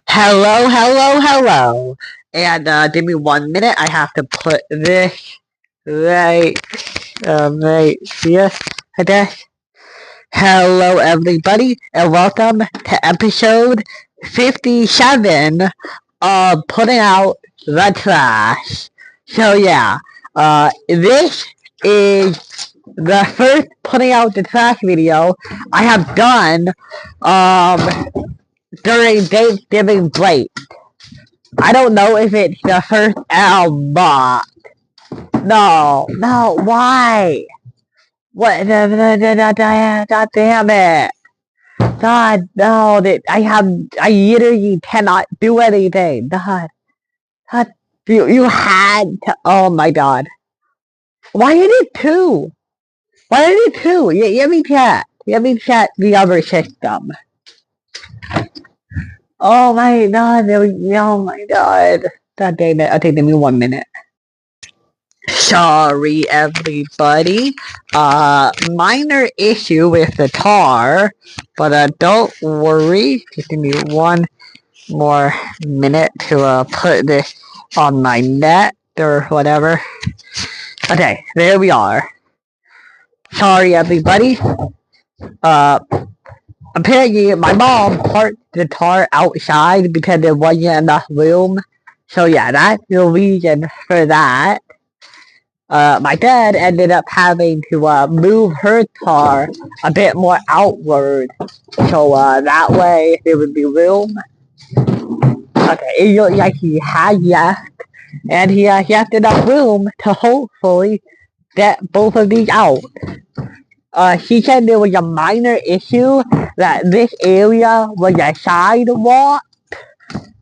Hello, hello, hello. And give me 1 minute. I have to put this right, right here. I guess. Hello, everybody, and welcome to episode 57 of Putting Out the Trash. So yeah, this is the first Putting Out the Trash video I have done during Thanksgiving break. I don't know if it's the first album. No, no, why? What? God damn it! God, no, I literally cannot do anything. God, you had to. Oh my God, why did it two? Why did it two? Let me check. Let me check the other system. Oh my God, oh my God. God damn it! Okay, give me 1 minute. Sorry, everybody. Minor issue with the tar, but don't worry. Just give me one more minute to put this on my net or whatever. Okay, there we are. Sorry, everybody. Uh, Apparently my mom parked the tar outside because there wasn't enough room. So yeah, that's the reason for that. My dad ended up having to move her car a bit more outward, so that way there would be room. Okay, it looked like he had left, and he left enough room to hopefully get both of these out. He said there was a minor issue that this area was a sidewalk,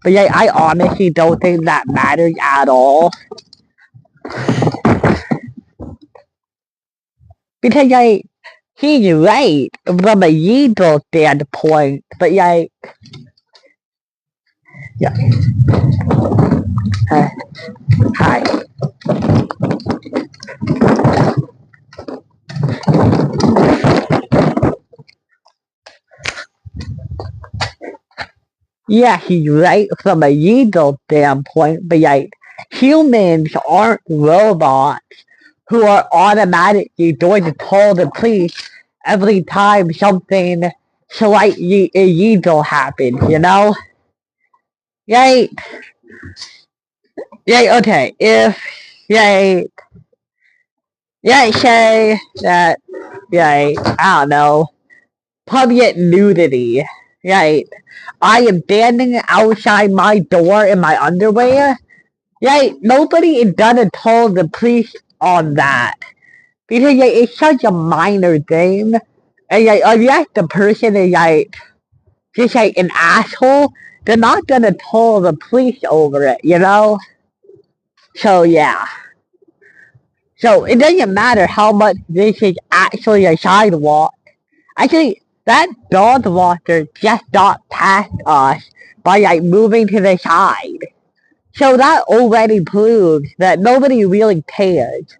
but yeah, I honestly don't think that matters at all. Because like, he's right from a legal standpoint, but like, yeah. Hi. Yeah, he's right from a legal standpoint, but like, humans aren't robots who are automatically going to call the police every time something slightly illegal happens, you know? Right? Yeah, okay, if, yeah, yeah, say that, yeah, I don't know, public nudity, right? I am standing outside my door in my underwear, right? Nobody is gonna call the police on that. Because like, it's such a minor thing. And like, unless the person is like, just like an asshole, they're not gonna call the police over it, you know? So yeah. So it doesn't matter how much this is actually a sidewalk. Actually, that dog walker just got past us by like moving to the side. So that already proves that nobody really cares.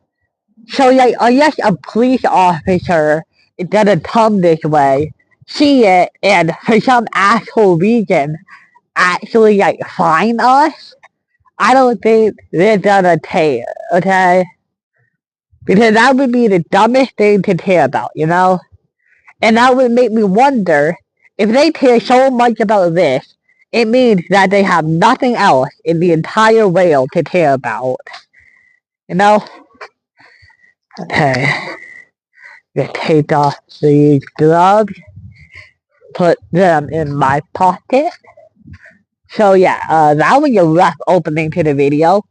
So like, unless a police officer is gonna come this way, see it, and for some asshole reason actually like fine us, I don't think they're gonna care, okay? Because that would be the dumbest thing to care about, you know? And that would make me wonder, if they care so much about this, it means that they have nothing else in the entire world to care about. You know? Okay. Gonna take off these gloves, put them in my pocket. So yeah, that was a rough opening to the video.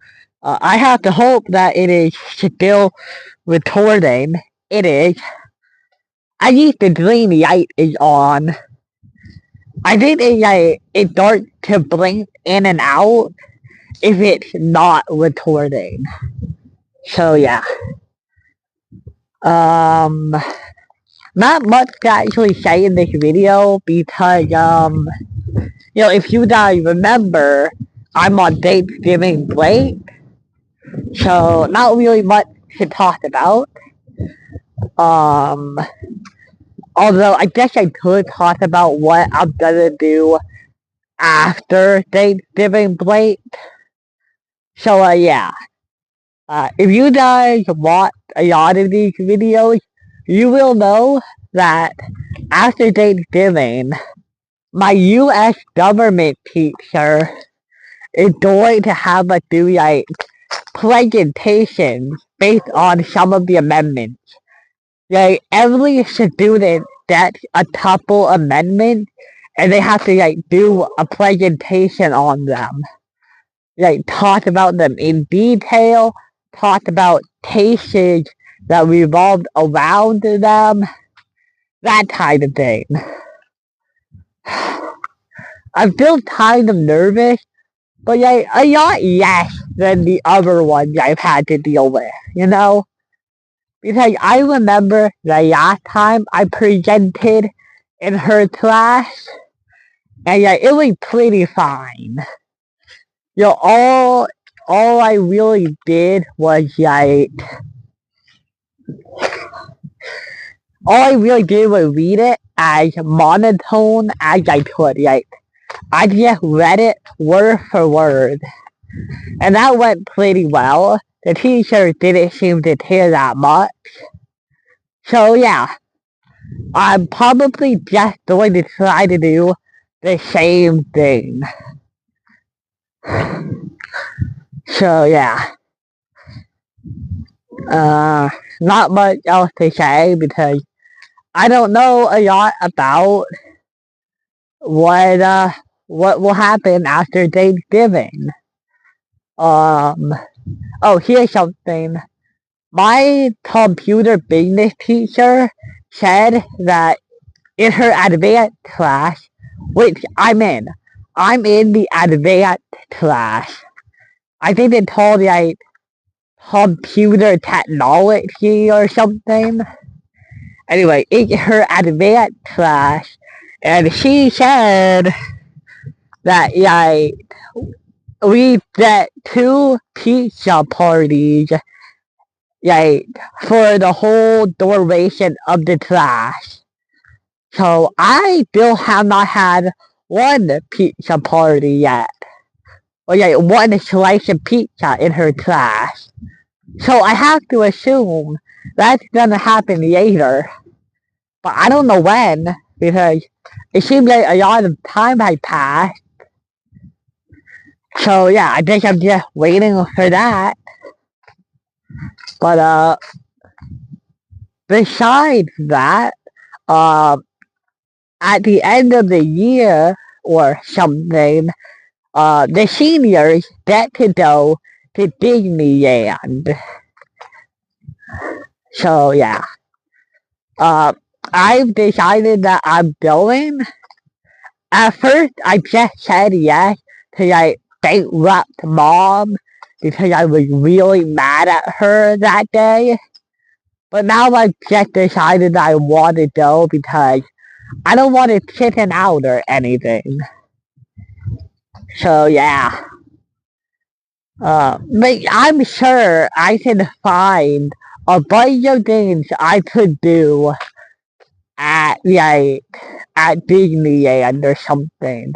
I have to hope that it is still recording. It is. At least the green light is on. I think it starts to blink in and out if it's not recording. So yeah. Not much to actually say in this video because if you guys remember, I'm on Thanksgiving break, so not really much to talk about. Um, Although I guess I could talk about what I'm gonna do after Thanksgiving break. So yeah. If you guys watch a lot of these videos, you will know that after Thanksgiving, my U.S. government teacher is going to have us do like presentations based on some of the amendments. Like every student gets a couple amendments, and they have to like do a presentation on them. Like talk about them in detail, talk about cases that revolved around them, that kind of thing. I'm still kind of nervous, but like a lot less than the other ones I've had to deal with, you know? Because I remember the last time I presented in her class, and yeah, it was pretty fine. You know, all I really did was like, all I really did was read it as monotone as I could. Like, I just read it word for word. And that went pretty well. The teacher didn't seem to care that much. So yeah, I'm probably just going to try to do the same thing. So yeah. Not much else to say because I don't know a lot about what will happen after Thanksgiving. Oh, here's something. My computer business teacher said that in her advanced class, which I'm in the advanced class. I think it's called like computer technology or something. Anyway, it's her advanced class, and she said that like we get 2 pizza parties like for the whole duration of the class. So I still have not had one pizza party yet. Or like one slice of pizza in her class. So I have to assume that's gonna happen later. But I don't know when, because it seems like a lot of time has passed. So yeah, I think I'm just waiting for that. But besides that, at the end of the year or something, the seniors get to go to Disneyland. So yeah. I've decided that I'm going. At first, I just said yes to like bankrupt mom because I was really mad at her that day. But now I've just decided that I want to go because I don't want to chicken out or anything. So yeah. But I'm sure I can find a bunch of things I could do at like at Disneyland or something.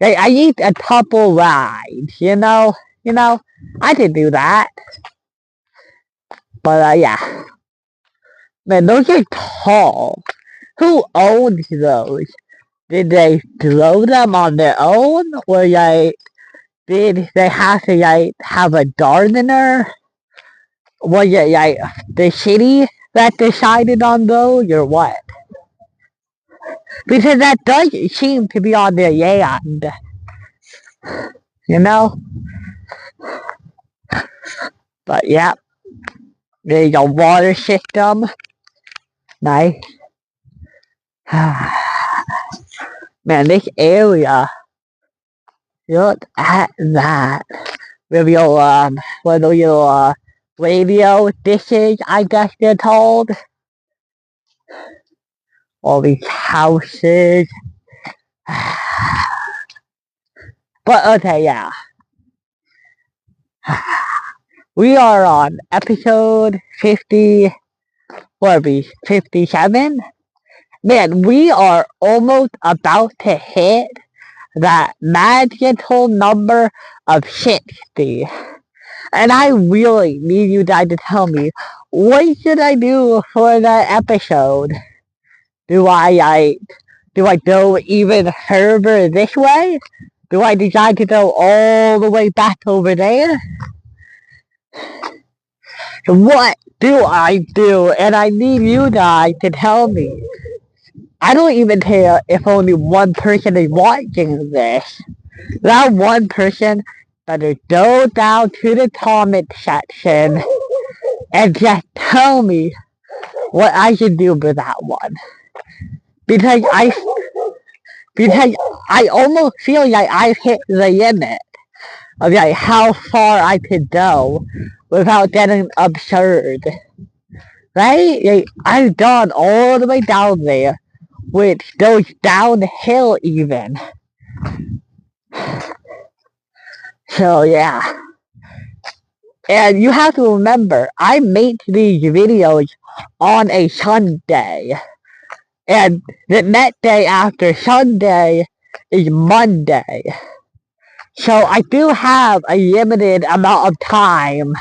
Like I need a couple rides, you know, I could do that. But yeah, man, those are tall. Who owns those? Did they throw them on their own, or like did they have to like have a gardener? Was it like the city that decided on those, or what? Because that does seem to be on their land, you know? But yeah, there's a water system. Nice. Man, this area, look at that. With your, little your, radio dishes, I guess they're called. All these houses. But okay, yeah. We are on episode 50, what are we, 57? Man, we are almost about to hit that magical number of 60. And I really need you guys to tell me, what should I do for that episode? Do I go even further this way? Do I decide to go all the way back over there? What do I do? And I need you guys to tell me. I don't even care if only one person is watching this. That one person better go down to the comment section and just tell me what I should do for that one. Because I almost feel like I've hit the limit of like how far I could go without getting absurd. Right? Like, I've gone all the way down there, which goes downhill even. So yeah. And you have to remember, I make these videos on a Sunday. And the next day after Sunday is Monday. So I do have a limited amount of time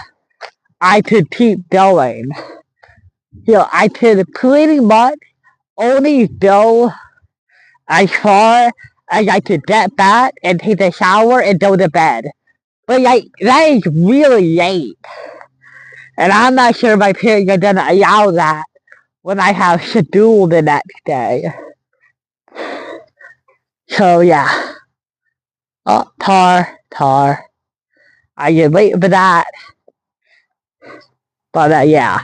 I could keep going. I could pretty much only go as far as I could get back and take a shower and go to bed. But like, that is really late. And I'm not sure my parents are gonna allow that when I have schedule the next day. So yeah. Oh, tar. I can wait for that. But yeah.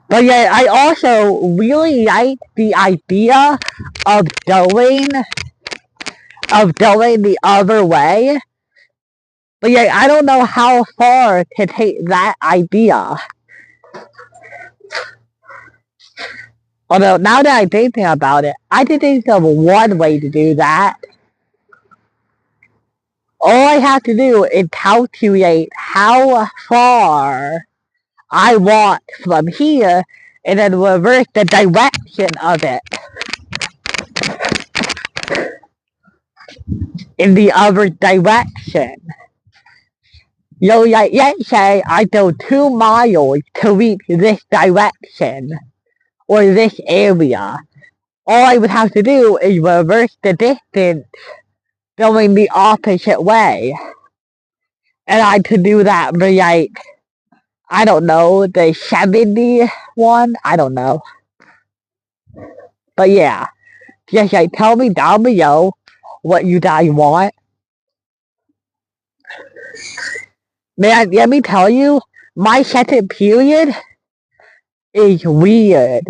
But yeah, I also really like the idea of going the other way. But yeah, I don't know how far to take that idea. Although, now that I'm thinking about it, I can think of one way to do that. All I have to do is calculate how far I want from here, and then reverse the direction of it in the other direction. Like, let's say I go 2 miles to reach this direction, or this area. All I would have to do is reverse the distance going the opposite way. And I could do that for like, I don't know, the 71? I don't know. But yeah, just like tell me down below what you guys want. Man, let me tell you, my second period is weird.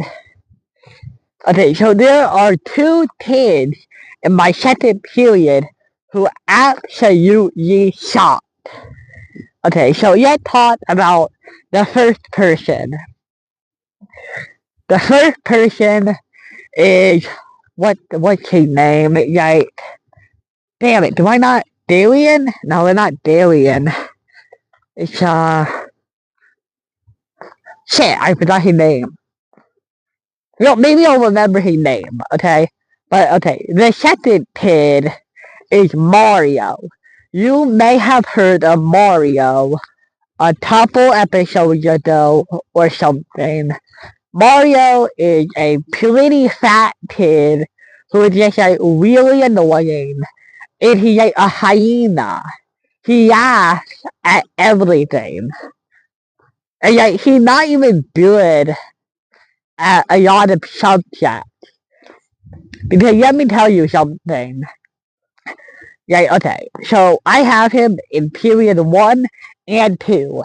Okay, so there are 2 kids in my second period who absolutely suck. Okay, so let's talk about the first person. The first person is, what's his name? Like, damn it, do I not Darian? No, they're not Darian. It's, shit, I forgot his name. No, maybe I'll remember his name, okay? But, okay, the second kid is Mario. You may have heard of Mario a couple episodes ago or something. Mario is a pretty fat kid who is just like really annoying. And he's like a hyena. He laughs at everything. And like, he's not even good at a lot of subjects. Because let me tell you something. Like, okay, so I have him in period 1 and 2.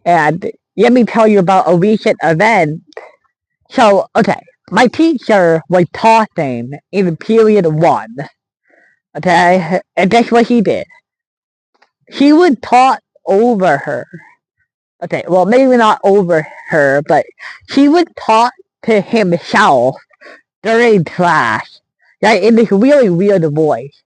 And let me tell you about a recent event. So, okay, my teacher was talking in period 1. Okay, and guess what he did? He would talk over her. Okay, well, maybe not over her, but he would talk to himself during class. Like, in this really weird voice.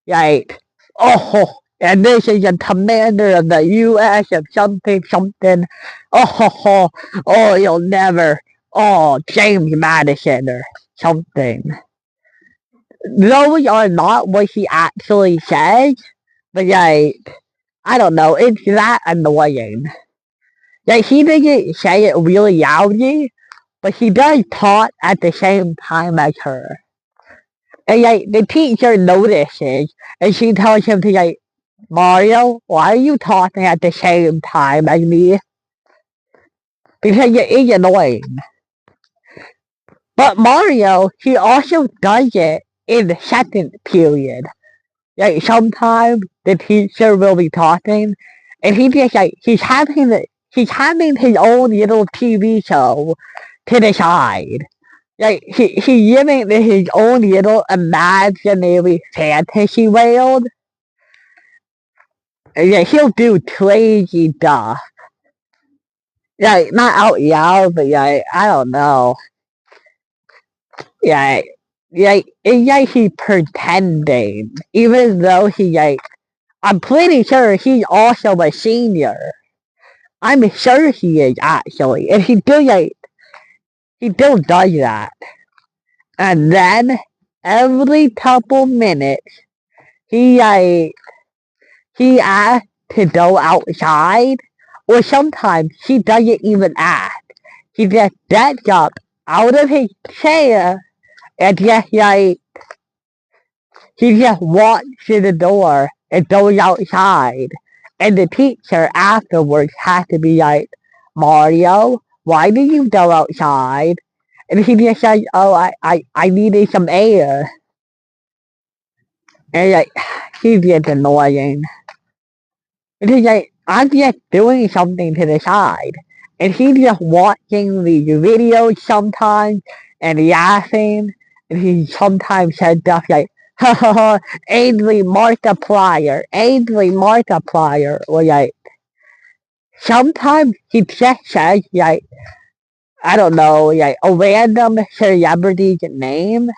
Like, oh, and this is a commander of the U.S. of something something. Oh, oh, you'll never. Oh, James Madison or something. Those are not what he actually says, but like, I don't know, it's that annoying. Like, he doesn't say it really loudly, but he does talk at the same time as her. And like, the teacher notices, and she tells him to like, Mario, why are you talking at the same time as me? Because it is annoying. But Mario, he also does it in the second period. Like sometimes the teacher will be talking, and he just like he's having his own little TV show to the side. Like he's living in his own little imaginary fantasy world. And yeah, he'll do crazy stuff. Like not out loud, but like I don't know. Yeah, it's like he's pretending, even though he like I'm pretty sure he's also a senior. I'm sure he is actually, and he still does that. And then every couple minutes, he he asks to go outside, or sometimes he doesn't even ask. He just gets up out of his chair and just like he just walks to the door and goes outside. And the teacher afterwards has to be like, Mario, why did you go outside? And he just says, oh, I needed some air. And like, he's just annoying. And he's like, I'm just doing something to the side. And he's just watching these videos sometimes and laughing. And he sometimes says stuff like, ha ha ha, Ainsley Markiplier. Or like, sometimes he just says like, I don't know, like a random celebrity's name.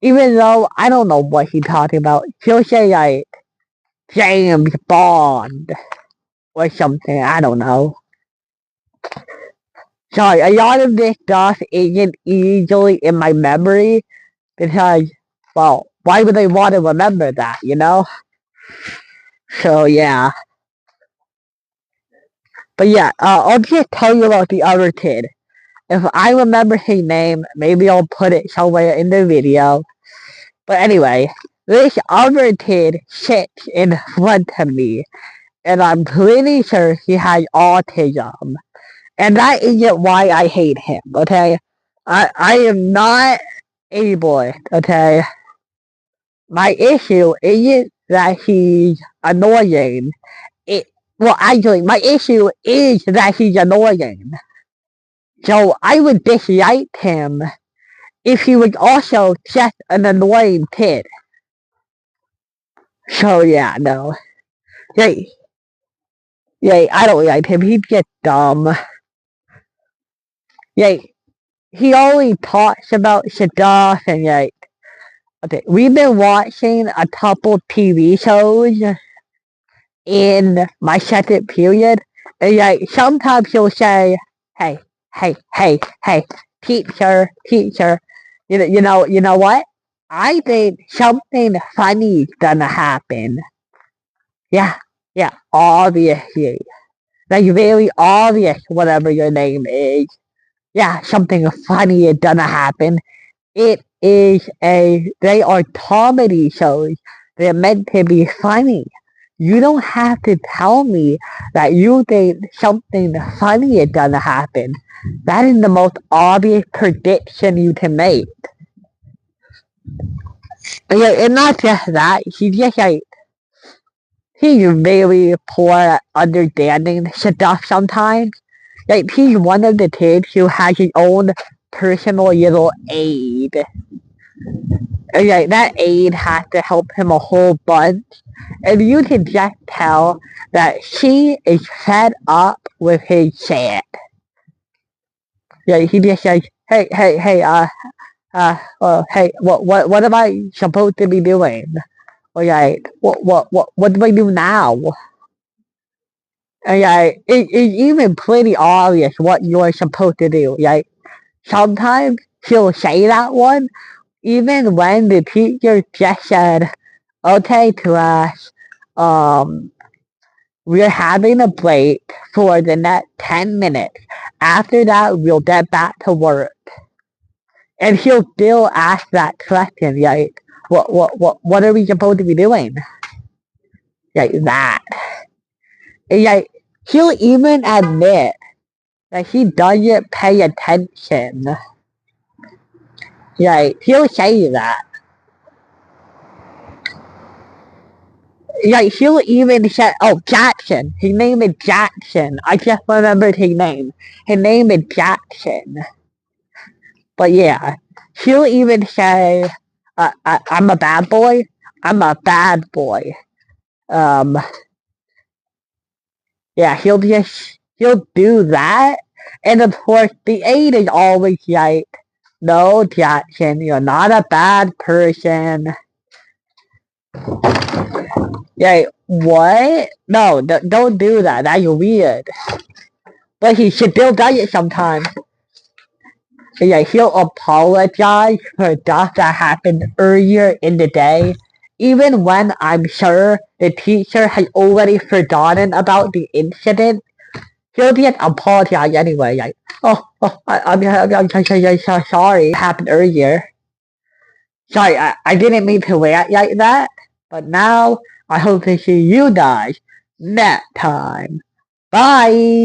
Even though I don't know what he's talking about. He'll say like, James Bond. Or something, I don't know. Sorry, a lot of this stuff isn't easily in my memory because, well, why would I want to remember that, you know? So, yeah. But yeah, I'll just tell you about the other kid. If I remember his name, maybe I'll put it somewhere in the video. But anyway, this other kid sits in front of me, and I'm pretty sure he has autism. And that isn't why I hate him, okay? I am not able, okay? My issue isn't that he's annoying. Well, actually, my issue is that he's annoying. So I would dislike him if he was also just an annoying kid. So yeah, no. Yeah, yeah, I don't like him. He's just dumb. Yeah, he only talks about stuff and like, okay, we've been watching a couple TV shows in my second period, and like sometimes he'll say, "Hey, hey, teacher, you know what? I think something funny's gonna happen." Yeah, yeah, obviously, like very obvious, whatever your name is. Yeah, something funny is gonna happen. They are comedy shows. They're meant to be funny. You don't have to tell me that you think something funny is gonna happen. That is the most obvious prediction you can make. And not just that, he's very poor at understanding stuff sometimes. Like, he's one of the kids who has his own personal little aid. Okay, that aide has to help him a whole bunch, and you can just tell that she is fed up with his shit. Yeah, he just says, hey, hey, am I supposed to be doing? Okay, what do I do now? Okay, it's even pretty obvious what you're supposed to do, right? Sometimes she'll say that one, even when the teacher just said, okay, class, um, we're having a break for the next 10 minutes. After that, we'll get back to work. And he'll still ask that question, right? What are we supposed to be doing? Like that. And like, he'll even admit that he doesn't pay attention. Like, he'll say that. Like, he'll even say, oh, Jackson. His name is Jackson. I just remembered his name. His name is Jackson. But yeah, he'll even say, I'm a bad boy. I'm a bad boy. Um, yeah, he'll do that. And of course, the aide is always like, no, Jackson, you're not a bad person. Yeah, what? No, don't do that. That's weird. But he still does it sometimes. Yeah, he'll apologize for stuff that happened earlier in the day, even when I'm sure the teacher has already forgotten about the incident. He'll just apologize anyway, like, I'm so sorry, it happened earlier. Sorry, I didn't mean to react like that, but now I hope to see you guys next time. Bye!